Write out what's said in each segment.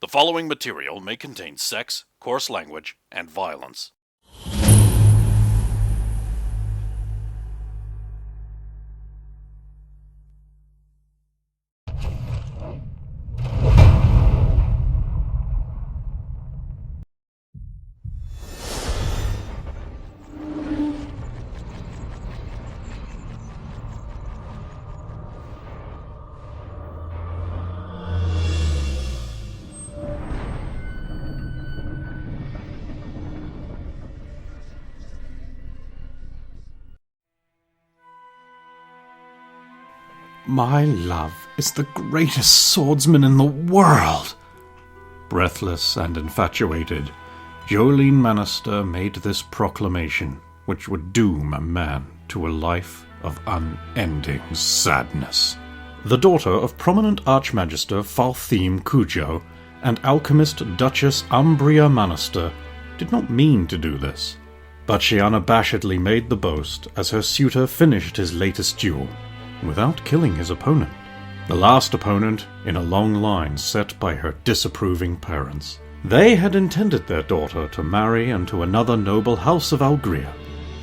The following material may contain sex, coarse language, and violence. My love is the greatest swordsman in the world. Breathless and infatuated, Jolene Manister made this proclamation, which would doom a man to a life of unending sadness. The daughter of prominent Archmagister Faltheme Cujo and alchemist Duchess Umbria Manister did not mean to do this, but she unabashedly made the boast as her suitor finished his latest duel, without killing his opponent, the last opponent in a long line set by her disapproving parents. They had intended their daughter to marry into another noble house of Algria,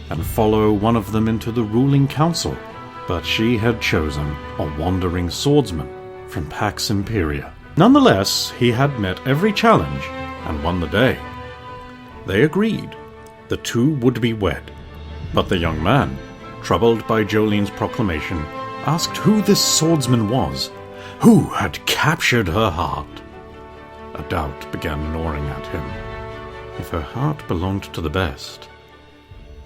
and follow one of them into the ruling council, but she had chosen a wandering swordsman from Pax Imperia. Nonetheless, he had met every challenge and won the day. They agreed. The two would be wed, but the young man, troubled by Jolene's proclamation, asked who this swordsman was, who had captured her heart. A doubt began gnawing at him. If her heart belonged to the best,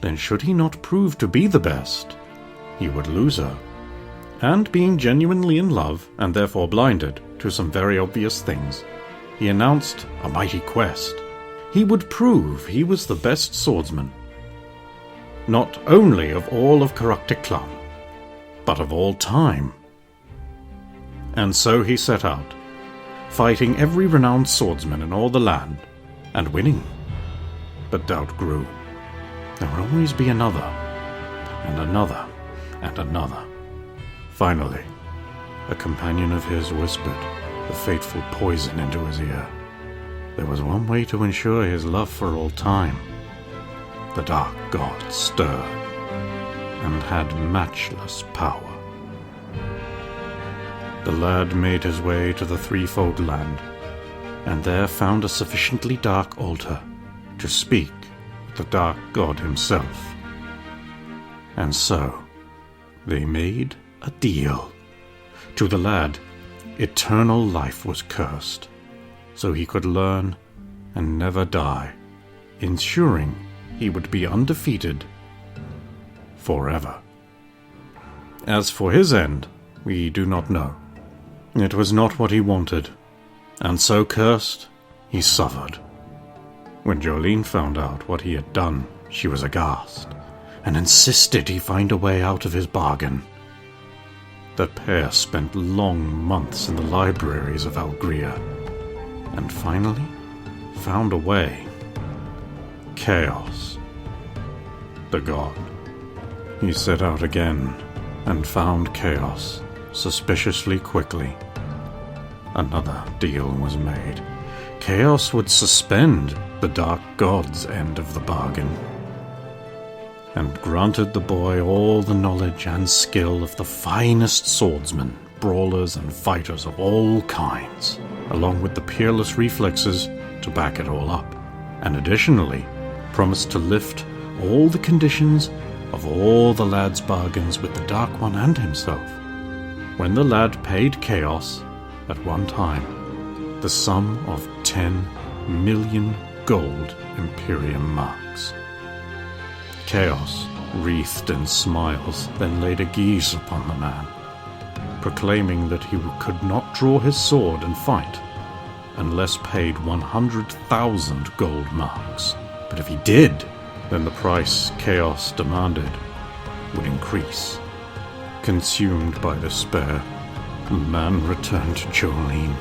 then should he not prove to be the best, he would lose her. And being genuinely in love, and therefore blinded to some very obvious things, he announced a mighty quest. He would prove he was the best swordsman, not only of all of Karrok, but of all time. And so he set out, fighting every renowned swordsman in all the land, and winning. But doubt grew. There would always be another, and another, and another. Finally, a companion of his whispered the fateful poison into his ear. There was one way to ensure his love for all time. The dark god stirred, and had matchless power. The lad made his way to the threefold land, and there found a sufficiently dark altar to speak with the dark god himself. And so, they made a deal. To the lad, eternal life was cursed, so he could learn and never die, ensuring he would be undefeated forever. As for his end, we do not know. It was not what he wanted, and so cursed, he suffered. When Jolene found out what he had done, she was aghast, and insisted he find a way out of his bargain. The pair spent long months in the libraries of Algria, and finally found a way. Chaos, the god. He set out again, and found Chaos suspiciously quickly. Another deal was made. Chaos would suspend the dark god's end of the bargain, and granted the boy all the knowledge and skill of the finest swordsmen, brawlers, and fighters of all kinds, along with the peerless reflexes to back it all up, and additionally promised to lift all the conditions of all the lad's bargains with the Dark One and himself. When the lad paid Chaos, at one time, the sum of 10 million gold Imperium marks. Chaos, wreathed in smiles, then laid a geese upon the man, proclaiming that he could not draw his sword and fight unless paid 100,000 gold marks. But if he did, then the price Chaos demanded would increase. Consumed by despair, the man returned to Jolene,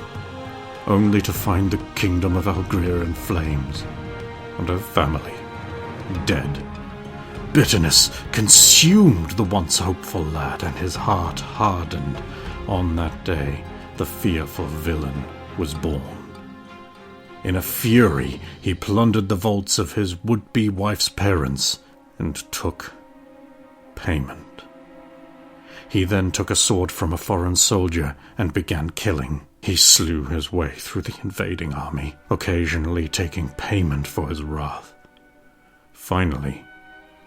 only to find the kingdom of Algria in flames, and her family dead. Bitterness consumed the once hopeful lad, and his heart hardened. On that day, the fearful villain was born. In a fury, he plundered the vaults of his would-be wife's parents and took payment. He then took a sword from a foreign soldier and began killing. He slew his way through the invading army, occasionally taking payment for his wrath. Finally,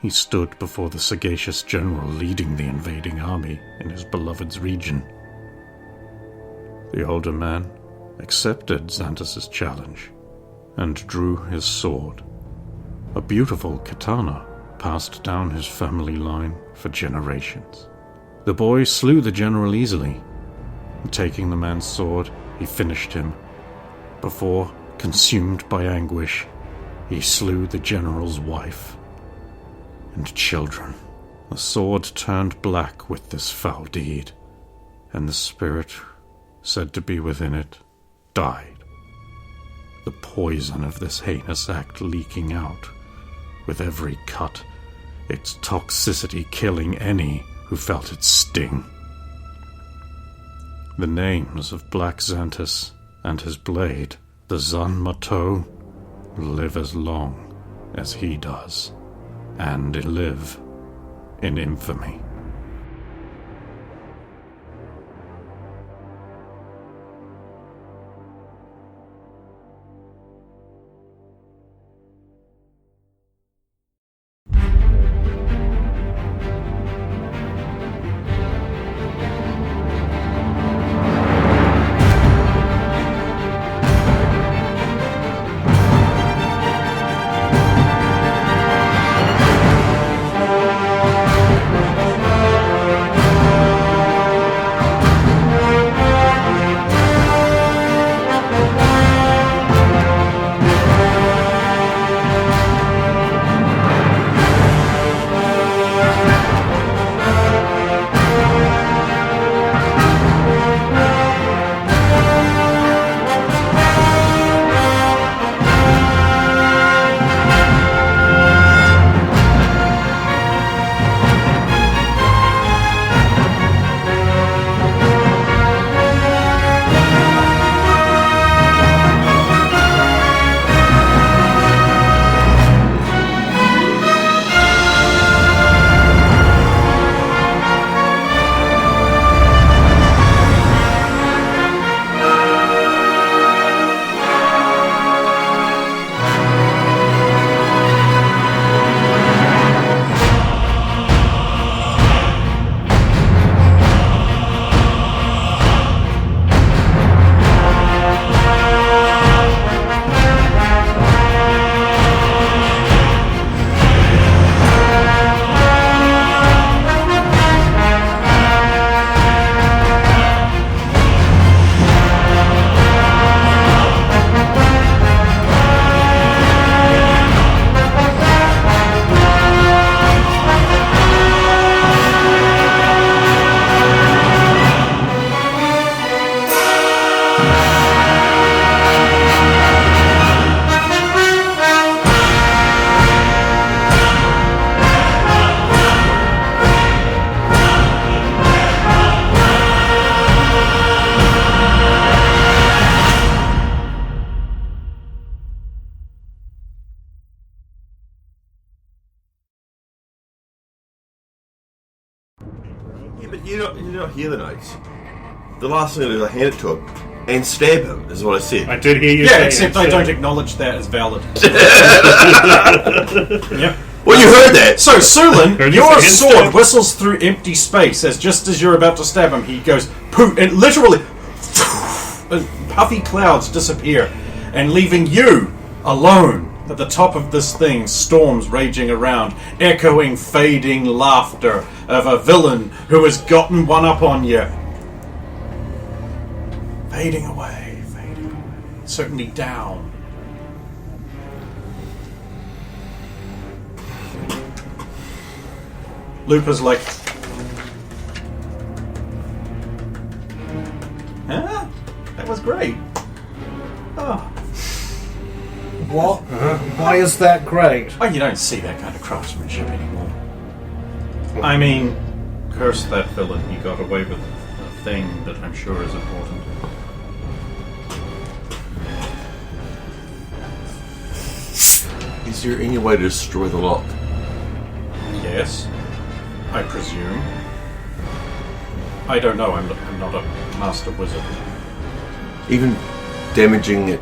he stood before the sagacious general leading the invading army in his beloved's region. The older man accepted Xanthus's challenge and drew his sword, a beautiful katana passed down his family line for generations. The boy slew the general easily, and taking the man's sword, he finished him. Before, consumed by anguish, he slew the general's wife and children. The sword turned black with this foul deed, and the spirit said to be within it died, the poison of this heinous act leaking out with every cut, its toxicity killing any who felt its sting. The names of Black Xanthus and his blade, the Zan Mato, live as long as he does, and live in infamy. Yeah, but you don't hear the notes. The last thing I do is I hand it to him and stab him, is what I said. I did hear you Yeah, say except it, I so- don't acknowledge that as valid. Yep. Well, you heard that. So, Sulin, Heard you your say sword instant. whistles through empty space as just as you're about to stab him, he goes poof, and literally and puffy clouds disappear, and leaving you alone at the top of this thing, storms raging around, echoing fading laughter of a villain who has gotten one up on you. Fading away, certainly down. Looper's like, huh? That was great. Oh. What? Why is that great? Oh, you don't see that kind of craftsmanship anymore. I mean, curse that villain. He got away with a thing that I'm sure is important. Is there any way to destroy the lock? Yes, I presume. I don't know. I'm not a master wizard. Even damaging it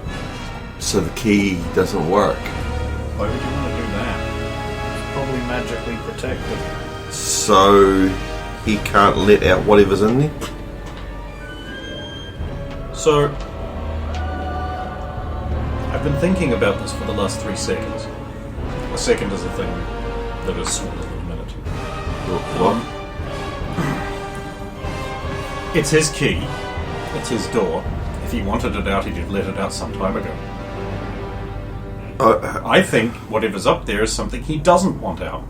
so the key doesn't work. Why would you want to do that? It's probably magically protected. So he can't let out whatever's in there? So, I've been thinking about this for the last 3 seconds. A second is a thing that is smaller than a minute. What? It's his key. It's his door. If he wanted it out, he'd have let it out some time ago. I think whatever's up there is something he doesn't want out.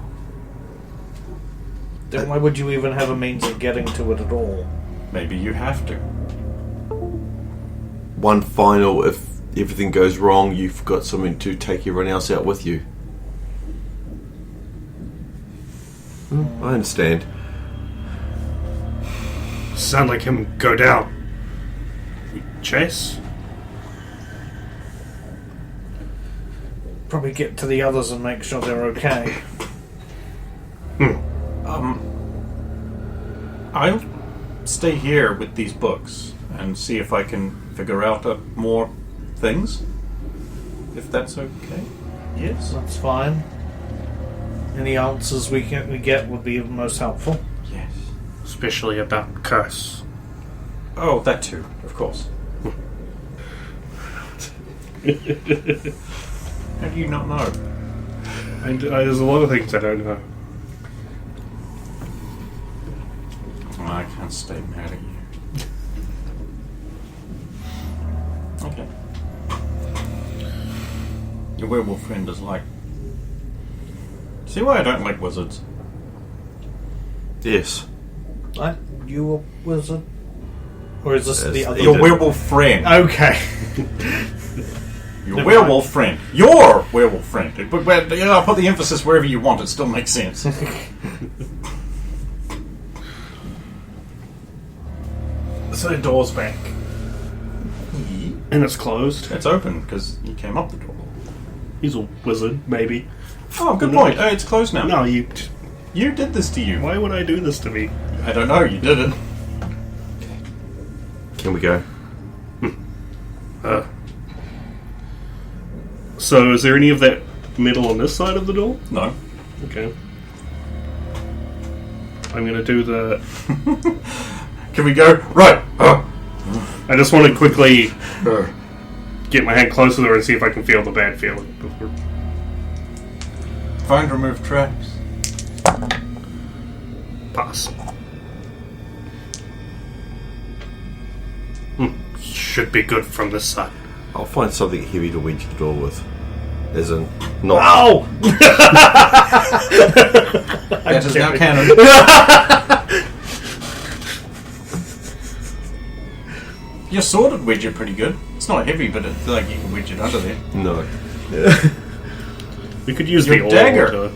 Then why would you even have a means of getting to it at all? Maybe you have to. One final, if everything goes wrong, you've got something to take everyone else out with you. I understand. Sound like him go down. Chase? Probably get to the others and make sure they're okay. I'll stay here with these books and see if I can figure out more things. If that's okay. Yes? That's fine. Any answers we get would be most helpful. Yes. Especially about curse. Oh, that too, of course. How do you not know? There's a lot of things I don't know. I can't stay mad at you. Okay. Your werewolf friend is like... See why I don't like wizards? Yes. What? You a wizard? Or is this the other... Your werewolf friend. Okay. Your werewolf friend. Your werewolf friend. But I'll put the emphasis wherever you want. It still makes sense. So the door's back. And it's closed. It's open because you came up the door. He's a wizard, maybe. Oh, good No. point. Oh, it's closed now. No, you... You did this to you. Why would I do this to me? I don't know. You did it. Can we go? So is there any of that metal on this side of the door? No. Okay. I'm gonna do the... Can we go? Right. I just want to quickly get my hand close to her and see if I can feel the bad feeling before... Find remove traps. Pass. Should be good from this side. I'll find something heavy to wedge the door with. As in, not... Ow! That is now canon. Your sword would wedge it pretty good. It's not heavy, but it's like you can wedge it under there. No. We could use Your the oil dagger. to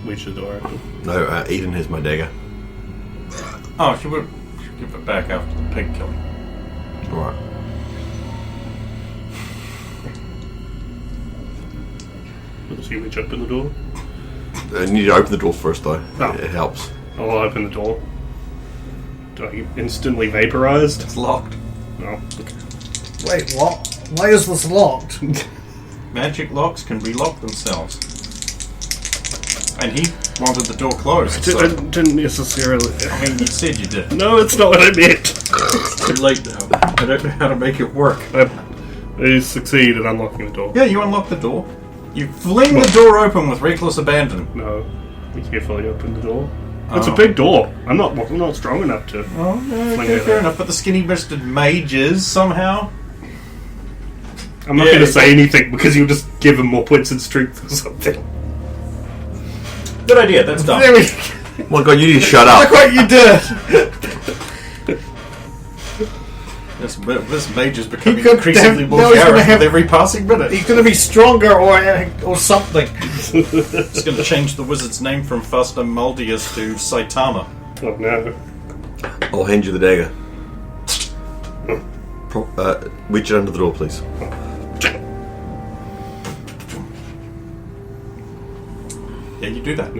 wedge the door open. No, Eden has my dagger. Oh, she would give it back after the pig killing. Alright. Does he wedge open the door? I need to open the door first, though. Oh. It helps. I'll open the door. Do I get instantly vaporized? It's locked. No. Okay. Wait, what? Why is this locked? Magic locks can relock themselves. And he wanted the door closed. I So, didn't necessarily... I mean, you said you did. No, it's not what I meant. Too late now. I don't know how to make it work. I succeed at unlocking the door. Yeah, you unlock the door. You fling the door open with reckless abandon. No. We carefully open the door. It's Oh. a big door. I'm not strong enough to... Oh, Fling okay, it fair out. enough. But the skinny-breasted mages somehow. I'm not Yeah, going to say anything because you'll just give him more points in strength or something. Good idea. That's done. There we Oh my god, you need to shut up. Look what you did! This mage is becoming could increasingly have- more now he's gonna garrus have- with every passing minute. He's gonna be stronger or something. It's going to change the wizard's name from Faster Maldius to Saitama. Oh no. I'll hand you the dagger. Wedge it under the door, please. Yeah, you do that.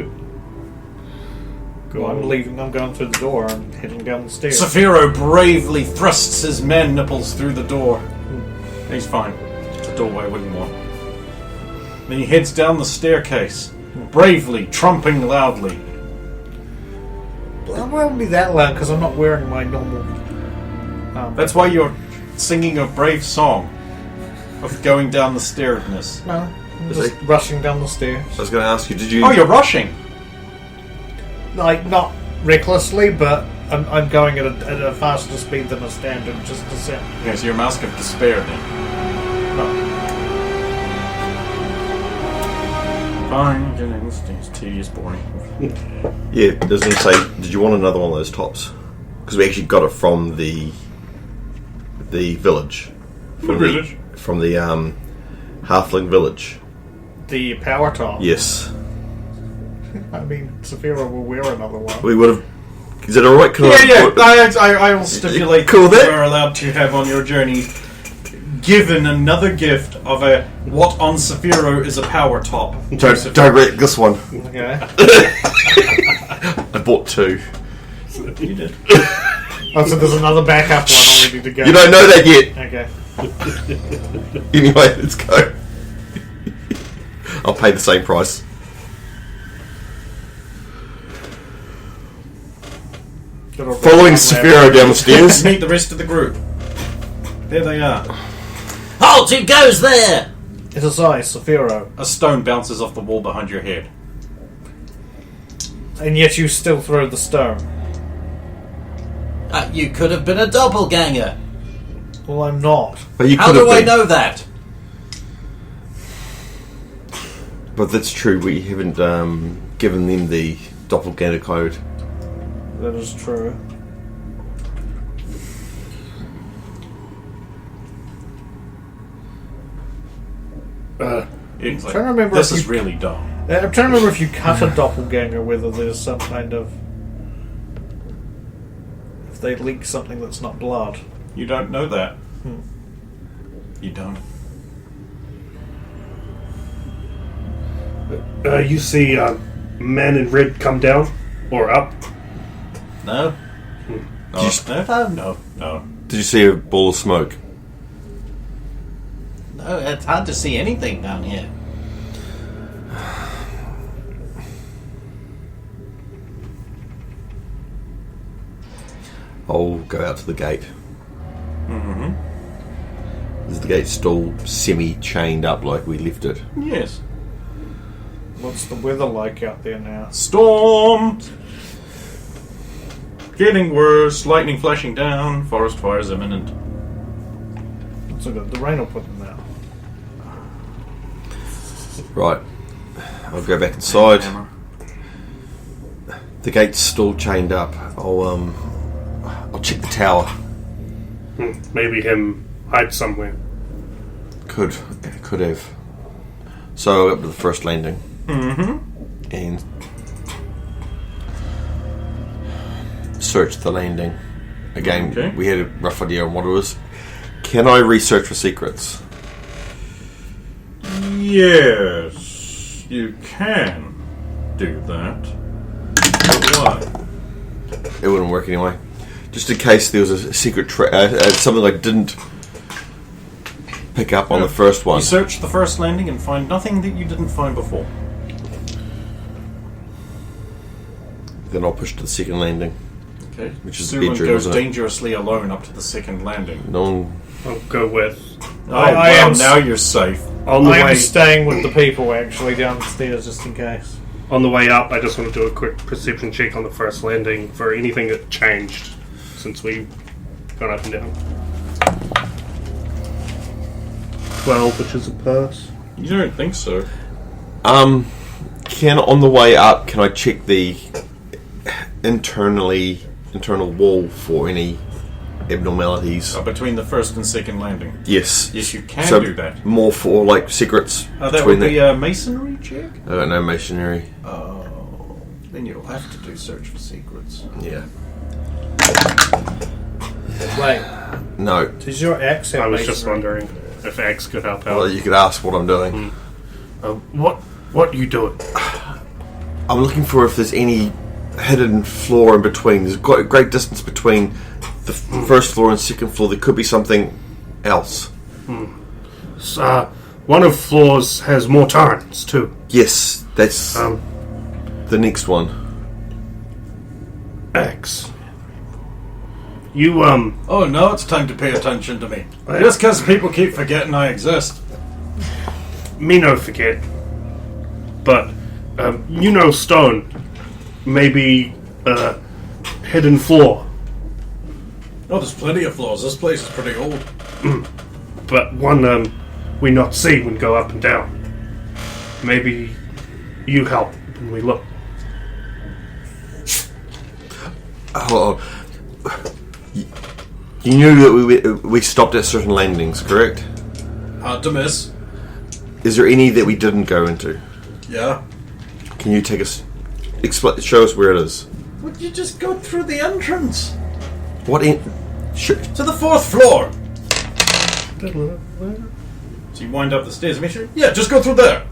Go on, leaving. I'm going through the door and heading down the stairs. Saphiro bravely thrusts his man nipples through the door. He's fine. It's a doorway, wouldn't more. Then he heads down the staircase, bravely, trumping loudly. Well, it won't be that loud because I'm not wearing my normal. That's why you're singing a brave song of going down the stairs. No, I'm just rushing down the stairs. I was going to ask you, did you... Oh, you're rushing! Like, not recklessly, but I'm going at a faster speed than a standard just descent. Okay, so you're Mask of Despair then. Fine, getting down the stairs. Tedious, boring. Yeah, I was going to say, did you want another one of those tops? Because we actually got it from the village. From the Halfling village. The power top. Yes. I mean, Saphira will wear another one. We would have... Is it alright? I will stipulate cool that that you are allowed to have on your journey given another gift of a what on Saphiro is a power top. Don't wreck this one. Okay. I bought 2. You did. Oh, so there's another backup one all ready to go. You don't know that yet. Okay. Anyway, let's go. I'll pay the same price. Following Saphiro down the stairs. Meet the rest of the group. There they are. Halt! Who goes there? It is I, Saphiro. A stone bounces off the wall behind your head. And yet you still throw the stone. You could have been a doppelganger. Well, I'm not. But you How could have do I been. know that? But that's true. We haven't given them the doppelganger code. That is true. It's like, trying to remember this if is you- really dumb. I'm trying to remember if you cut a doppelganger, whether there's some kind of... If they leak something that's not blood. You don't know that. You don't. You see man in red come down or up. No. No. Did you see a ball of smoke? No, it's hard to see anything down here. I'll go out to the gate. Is the gate still semi-chained up like we left it? Yes. What's the weather like out there now? Storm! Getting worse, lightning flashing down, forest fires imminent. So the rain will put them out. Right. I'll go back inside. The gate's still chained up. I'll check the tower. Maybe him hide somewhere. Could have. So I'll go up to the first landing. And search the landing. Again, Okay. we had a rough idea on what it was. Can I research for secrets? Yes, you can do that. But what? It wouldn't work anyway. Just in case there was a secret something I didn't pick up on the first one. You search the first landing and find nothing that you didn't find before. Then I'll push to the second landing. Okay. Which is the Suman bedroom, goes isn't it? dangerously alone up to the second landing. No one... I'll go with. I am now you're safe. On the I am way staying with the people actually downstairs just in case. on the way up, I just want to do a quick perception check on the first landing for anything that changed since we've gone up and down. 12, which is a pass. You don't think so? on the way up, can I check the internal wall for any abnormalities? Between the first and second landing. Yes. Yes, you can do that. More for like secrets. That between would be a masonry check? I don't know masonry. Oh, then you'll have to do search for secrets. Yeah. Wait, No. does your axe have I was just masonry? wondering if Axe could help out. Well, you could ask what I'm doing. What you doing? I'm looking for if there's any hidden floor in between. There's quite a great distance between the first floor and second floor. There could be something else. One of floors has more turrets too. Yes, that's the next one. X. You Oh, now it's time to pay attention to me. Just because people keep forgetting I exist. me no forget, but stone, maybe hidden floor. Oh, there's plenty of floors. This place is pretty old. But one we not see when go up and down. Maybe you help when we look. Oh, you knew that we stopped at certain landings, correct? Hard to miss. Is there any that we didn't go into? Yeah. Can you take us, show us where it is? Would you just go through the entrance? What in? To the 4th floor. So you wind up the stairs. Make sure. Yeah, just go through there.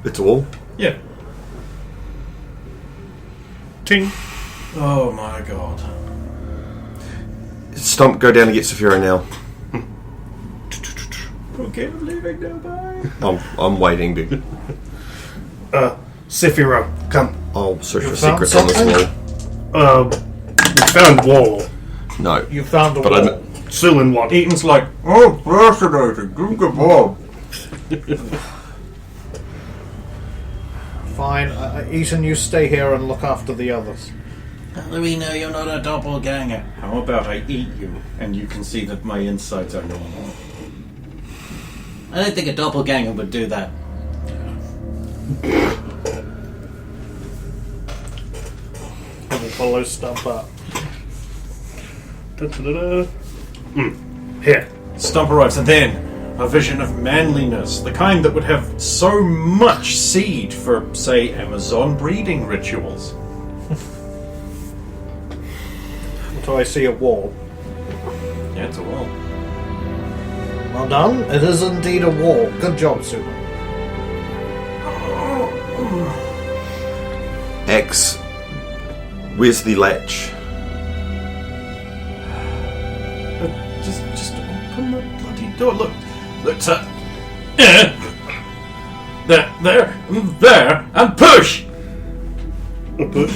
It's a wall. Yeah. Ting. Oh my god. Stump, go down and get Saphira now. Okay, I'm leaving now. Bye. I'm waiting, big. Sephiroth, come. I'll search for found secrets on this something? wall. We found wall. No. You found a But wall. Ceiling one. Eaton's like, oh, fascinating. Good kebab. Fine. Ethan, you stay here and look after the others. How do we know you're not a doppelganger? How about I eat you and you can see that my insides are normal? I don't think a doppelganger would do that. I will follow Stump up. Here. Stump arrives, and then a vision of manliness, the kind that would have so much seed for, say, Amazon breeding rituals. So I see a wall. Yeah, it's a wall. Well done. It is indeed a wall. Good job, Super. X. Where's the latch? Just open the bloody door. Look, sir. There, and push. A push.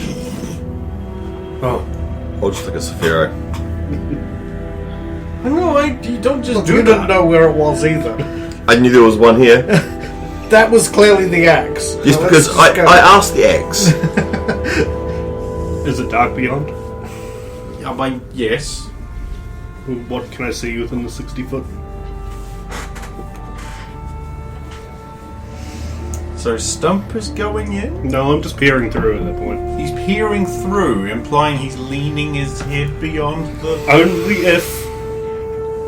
Oh. I'll just look at Saphira. No, you don't just Look, do you that. didn't know where it was either. I knew there was one here. That was clearly the axe. Just Now because let's go. I asked the X. Is it dark beyond? I mean, yes. What can I see within the 60 foot? So Stump is going in? No, I'm just peering through at that point. He's peering through, implying he's leaning his head beyond the... Only if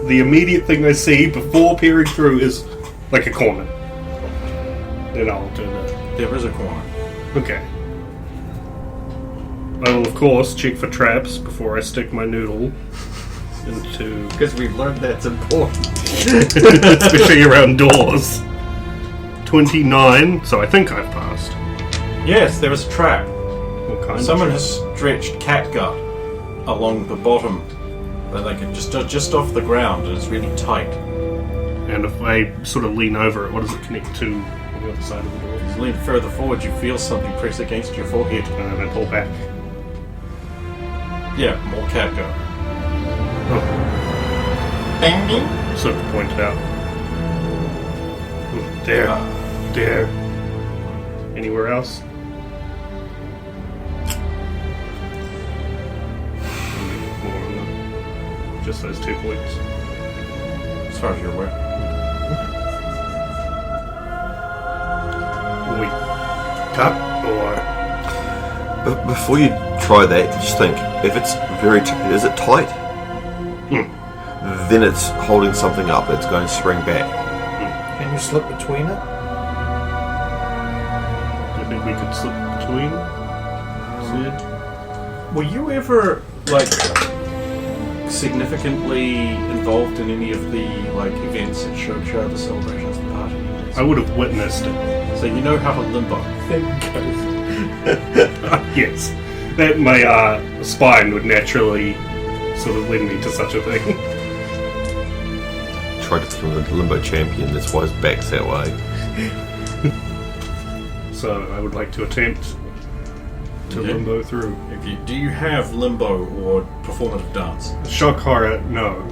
the immediate thing I see before peering through is like a corner. Then I'll do that. There is a corner. Okay. I will, of course, check for traps before I stick my noodle into... Because we've learned that's important. especially around doors. 29, so I think I've passed. Yes, there is a trap. What kind Someone of has stretched catgut along the bottom, like just off the ground, and it's really tight. And if I sort of lean over it, what does it connect to on the other side of the door? As you lean further forward, you feel something press against your forehead. And then I pull back. Yeah, more catgut. Sort of pointed out. There. There. Anywhere else? More on them. Just those 2 points. As far as you're aware. Will we cut or... But before you try that, just think, if it's very is it tight? Then it's holding something up. It's going to spring back. Can you slip between it? Do you think we could slip between? Sid? Were you ever, like, significantly involved in any of the, like, events at Show, the celebrations, the party? I would have witnessed it. So you know how to limbo. Yes. That my spine would naturally sort of lead me to such a thing. Tried to become the limbo champion, that's why his back's that way. So I would like to attempt to Okay. limbo through. Do you have limbo or performative dance? Shock horror, no.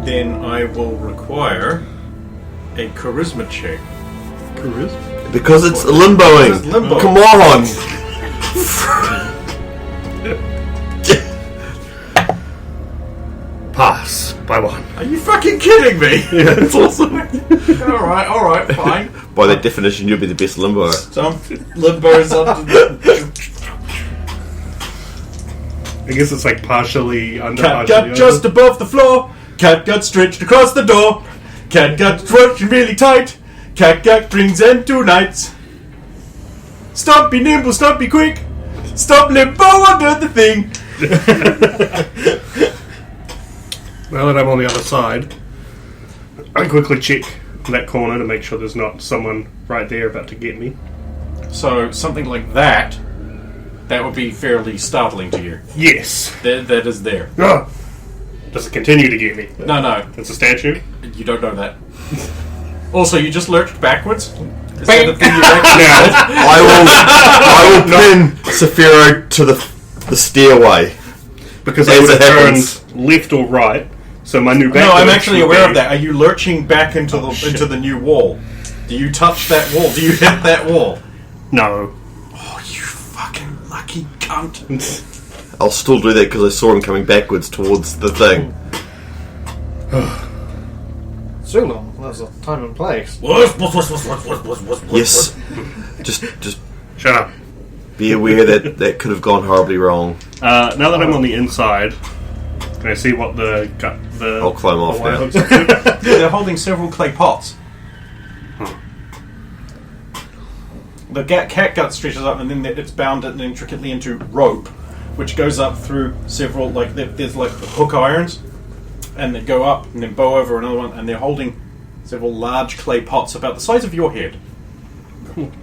Then I will require a charisma check. Charisma? Because it's limboing! It's limbo. Come on! Pass by 1. Are you fucking kidding me? Yeah, it's awesome. Alright, fine. By that definition, you'll be the best limboer. So limbo's up to the I guess it's like partially under. cat partially got just above the floor. Cat got stretched across the door. Cat got stretched really tight. Cat got brings and 2 nights. Stop, be nimble, stop, be quick. Stop, limbo under the thing. Now that I'm on the other side, I quickly check that corner to make sure there's not someone right there about to get me. So something like that would be fairly startling to you. Yes. That is there. Ah! Does it continue to get me? No, It's a statue? you don't know that. Also, you just lurched backwards. Is that the thing you actually I will pin Saphiro to the stairway. Because As I would it have happens. turned left or right, so my new back. No, I'm lurch actually would aware be- of that. Are you lurching back into shit. the new wall? Do you touch that wall? Do you hit that wall? No. Oh, you fucking lucky cunt! I'll still do that because I saw him coming backwards towards the thing. Zulon, there's a time and place. Yes. Just Shut up. be aware that could have gone horribly wrong. Now that I'm on the inside, can I see what the I'll climb off the wire now. hooks up to? Yeah, they're holding several clay pots. The cat gut stretches up, and then it's bound intricately into rope, which goes up through several there's like hook irons, and they go up and then bow over another one, and they're holding several large clay pots about the size of your head.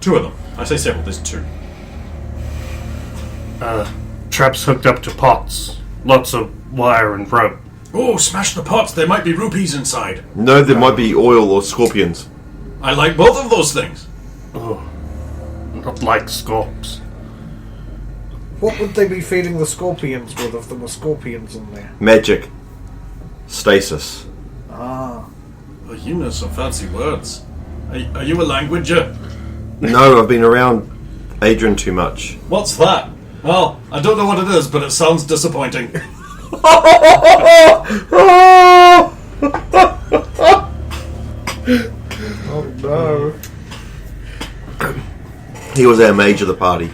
2 of them. I say several. There's 2. Traps hooked up to pots. Lots of wire and rope. Oh, smash the pots! There might be rupees inside. No, there might be oil or scorpions. I like both of those things. Oh, not like scorps. What would they be feeding the scorpions with if there were scorpions in there? Magic. Stasis. Ah. Oh, you know some fancy words. Are you a languager? No, I've been around Adrian too much. What's that? Well, I don't know what it is, but it sounds disappointing. Oh no. He was our mage of the party.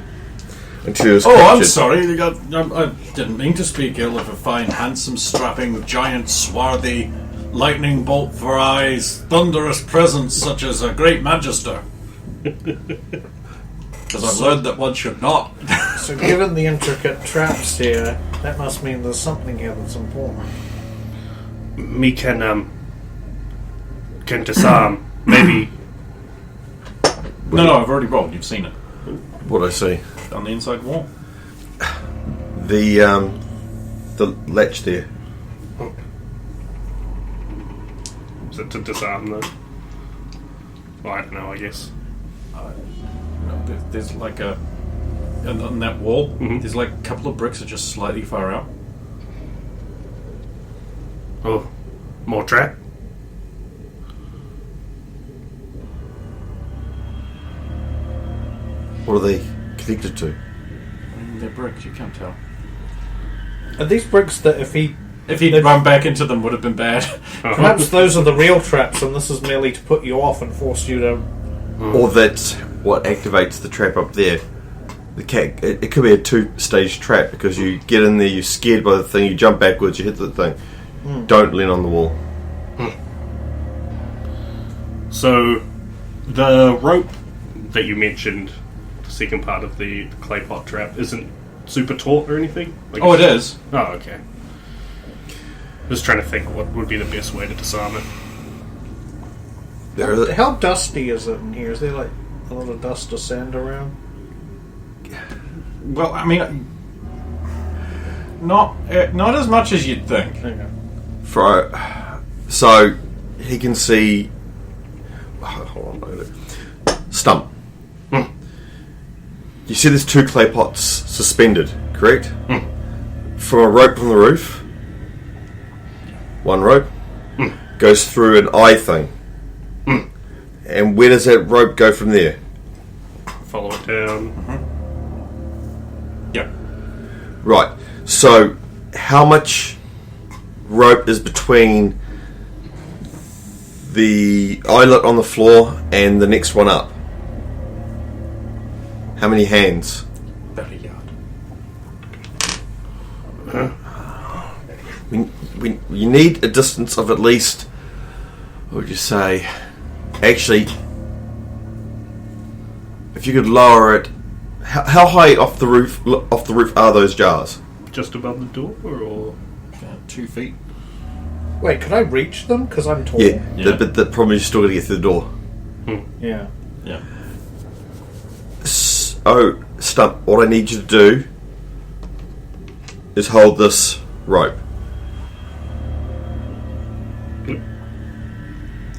Until he was Oh, I'm captured. sorry. I didn't mean to speak ill of a fine, handsome, strapping, giant, swarthy, lightning bolt for eyes, thunderous presence such as a great magister. Because I've learned that one should not. So given the intricate traps here, that must mean there's something here that's important. Me can disarm. Maybe. No, I've already rolled. You've seen it. What'd I say? On the inside wall. The latch there. Is it to disarm though? Well, I don't know, I guess. No, there's like a... On that wall, Mhm. there's like a couple of bricks that are just slightly far out. Oh, more trap? What are they connected to? They're bricks, you can't tell. Are these bricks that if he... If he'd run back into them, would have been bad. Perhaps those are the real traps and this is merely to put you off and force you to... Or that's what activates the trap up there. The cat. It could be a 2-stage trap because you get in there, you're scared by the thing, you jump backwards, you hit the thing. Don't lean on the wall. So, the rope that you mentioned, the second part of the clay pot trap, isn't super taut or anything? Like Oh, it is. Oh, okay. Just trying to think what would be the best way to disarm it. There are How dusty is it in here? Is there like a lot of dust or sand around? Well, I mean, not as much as you'd think. So he can see. Hold on, Stump. You see, there's 2 clay pots suspended, correct? From a rope from the roof. One rope goes through an eye thing. And where does that rope go from there? Follow it down. Yeah. Right. So, how much rope is between the eyelet on the floor and the next one up? How many hands? About a yard. You need a distance of at least, what would you say? Actually, if you could lower it, how high off the roof are those jars? Just above the door, or About 2 feet. Wait, could I reach them? Because I'm tall. Yeah. Yeah. But the problem is you're still going to get through the door. Yeah. Yeah. So, Stump, what I need you to do is hold this rope.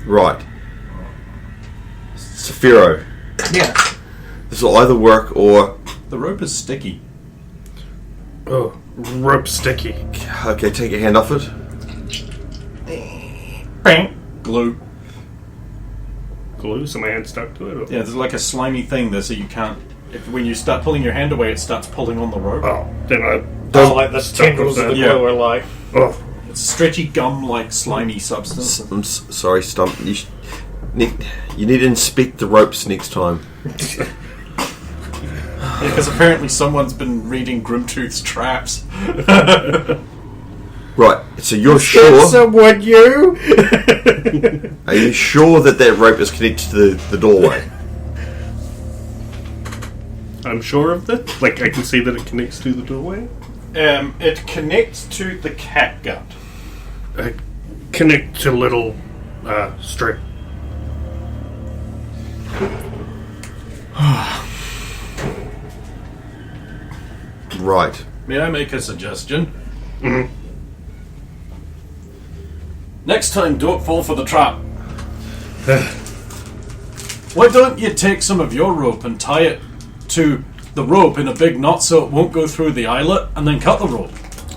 Right. Saphiro, Yeah. this will either work or... The rope is sticky. rope sticky. Okay, take your hand off it. Bang. Glue. Glue, so my hand stuck to it. Or? Yeah, there's like a slimy thing there, so you can't. When you start pulling your hand away, it starts pulling on the rope. Oh, then I Oh, like the stuck tendrils with of the that. glue are like. Oh, It's stretchy gum-like slimy substance. I'm sorry, Stump. You need to inspect the ropes next time. Because apparently someone's been reading Grimtooth's traps. Right, so you're sure... Someone you? Are you sure that rope is connected to the doorway? I'm sure of that. Like, I can see that it connects to the doorway. It connects to the catgut. I connect to little string. Right. May I make a suggestion? Next time, don't fall for the trap. Why don't you take some of your rope and tie it to the rope in a big knot so it won't go through the eyelet, and then cut the rope?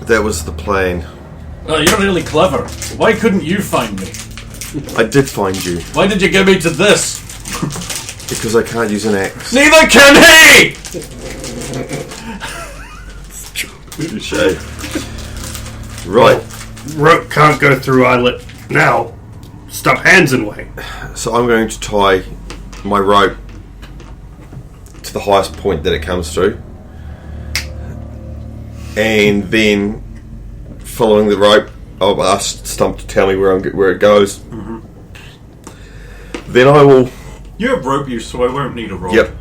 That was the plan. Oh, you're really clever. Why couldn't you find me? I did find you, Why did you get me to this? because I can't use an axe. Neither can he! Touche. Right, Rope can't go through eyelet now. Stuff hands in way. so I'm going to tie my rope to the highest point that it comes to, and then following the rope, I'll ask Stump to tell me where it goes. Then I will. You have rope use, so I won't need a rope. Yep.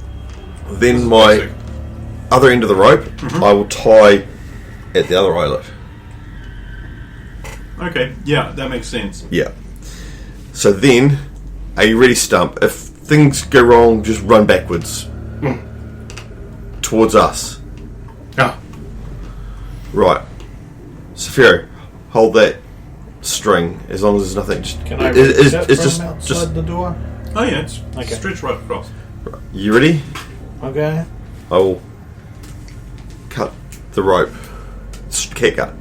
Then my basic. other end of the rope, I will tie at the other eyelet. Okay, yeah, that makes sense. Yeah. So then, are you ready, Stump? If things go wrong, just run backwards towards us. Ah, Right. Saphiro, hold that string as long as there's nothing. Just, Can I it- reach it's, that it's from just, outside just. the door? Oh yeah, it's Okay. stretch right across. You ready? Okay. I will cut the rope. Catgut.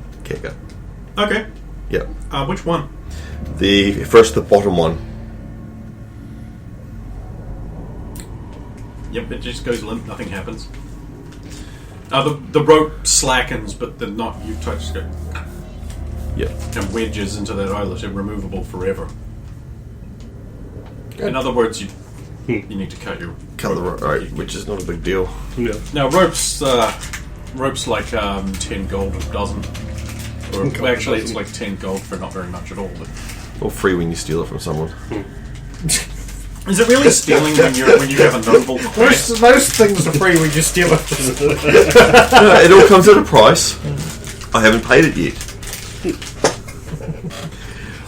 Okay, Yep. which one? The bottom one. Yep, it just goes limp, nothing happens. The rope slackens, but the knot you touched it Yep. and wedges into that eyelet, imremovable forever. Good. In other words, you need to cut your Cut the rope, right, which is not a big deal. yeah. Now ropes like 10 gold a dozen. Or Gold a actually, it's dozen. like 10 gold for not very much at all. But Or free when you steal it from someone. is it really stealing when you have a noble quest? Most things are free when you steal it. No, it all comes at a price. I haven't paid it yet.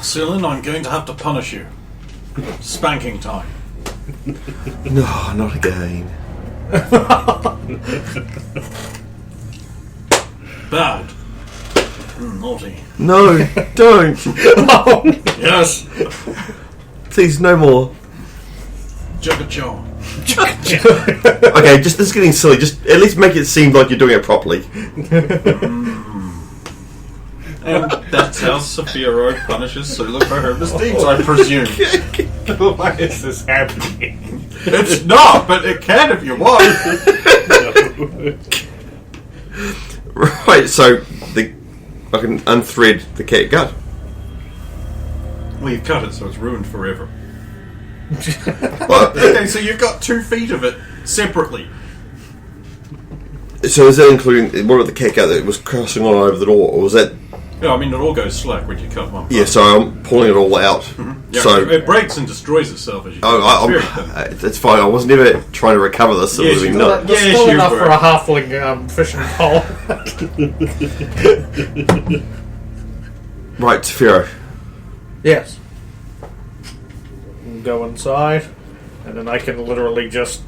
Celine, I'm going to have to punish you. Spanking time. No, not again. Bad. Naughty. No, don't. Yes. Please, no more. Jugga-jaw. Okay, just this is getting silly. Just at least make it seem like you're doing it properly. And that's how Sephiroth punishes Sula for her misdeeds, I presume. Why is this happening? It's not, but it can if you want. Right, so I can unthread the cat gut. Well, you've cut it, so it's ruined forever. But, Okay, so you've got 2 feet of it separately. so is that including what about the cat gut that was crossing on over the door, or was that? Yeah, I mean, it all goes slack when you cut one part. Yeah, so I'm pulling it all out. Yeah, So it breaks and destroys itself as you oh, It's very thin. it's fine. I was never trying to recover this. So Yes, it would you be got not. it. There's Yes, still you enough were. for a halfling fishing pole. Right, Saphiro. Yes. Go inside, and then I can literally just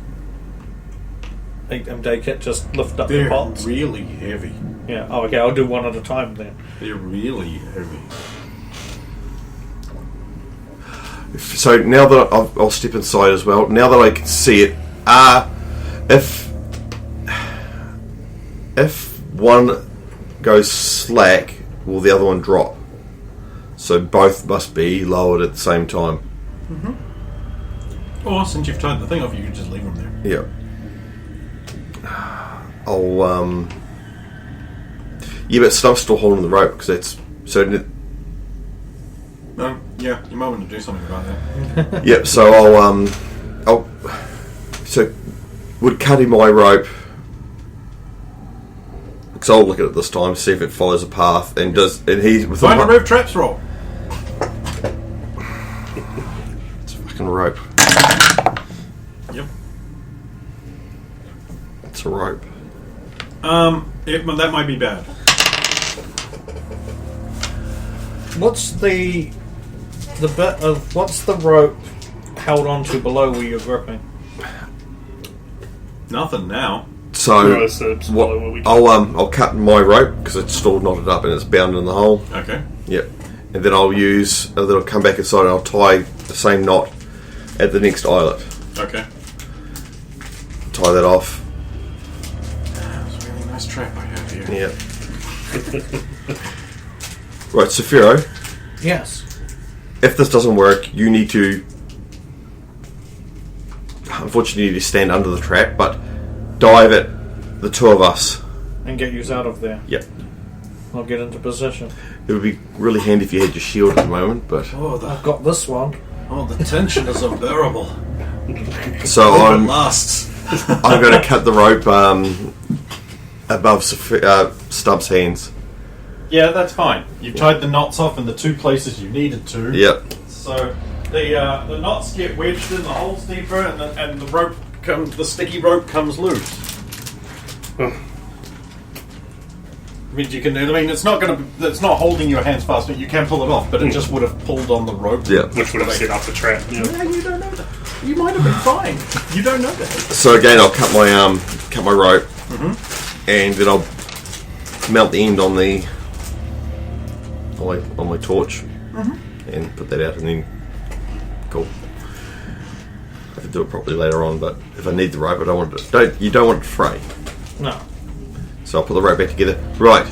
take it, just lift up the They're pots. really heavy. Yeah. Oh, okay. I'll do one at a time then. They're really heavy. So now that I'll step inside as well. Now that I can see it, if one goes slack, will the other one drop? So both must be lowered at the same time. Or since you've tied the thing off, you can just leave them there. Yeah. I'll Yeah, but Stump's still holding the rope because it's so. Yeah, you might want to do something about that. Yep. So I'll. So would cutting my rope. Because I'll look at it this time, see if it follows a path, and he with Find a remove traps roll. It's a fucking rope. Yep. It's a rope. That might be bad. What's the bit of what's the rope held onto below where you're gripping? Nothing now. So No, it's below where we- I'll cut my rope because it's still knotted up and it's bound in the hole. Okay. Yep. And then then I'll come back inside and I'll tie the same knot at the next eyelet. Okay. Tie that off. That's a really nice trap I have here. Yep. Right, Saphiro, Yes. if this doesn't work, you need to. Unfortunately, you need to stand under the trap, but dive at the two of us. And get you out of there. Yep. I'll get into position. It would be really handy if you had your shield at the moment, but. I've got this one. The tension is unbearable. So It I'm lasts. going to cut the rope above Stump's hands. Yeah, that's fine. You've tied the knots off in the 2 places you needed to. Yep. So the knots get wedged in the holes deeper, and the rope the sticky rope comes loose. I mean, it's not holding your hands fast, but you can pull it off. But it just would have pulled on the rope. Yeah. Which would have set off the trap. Yeah. Yeah, you don't know that. You might have been fine. You don't know that. So again, I'll cut my rope, and then I'll mount the end on my torch, and put that out, and then cool. I can do it properly later on, but if I need the rope, I don't want it. You don't want it to fray. No. So I'll put the rope back together. Right.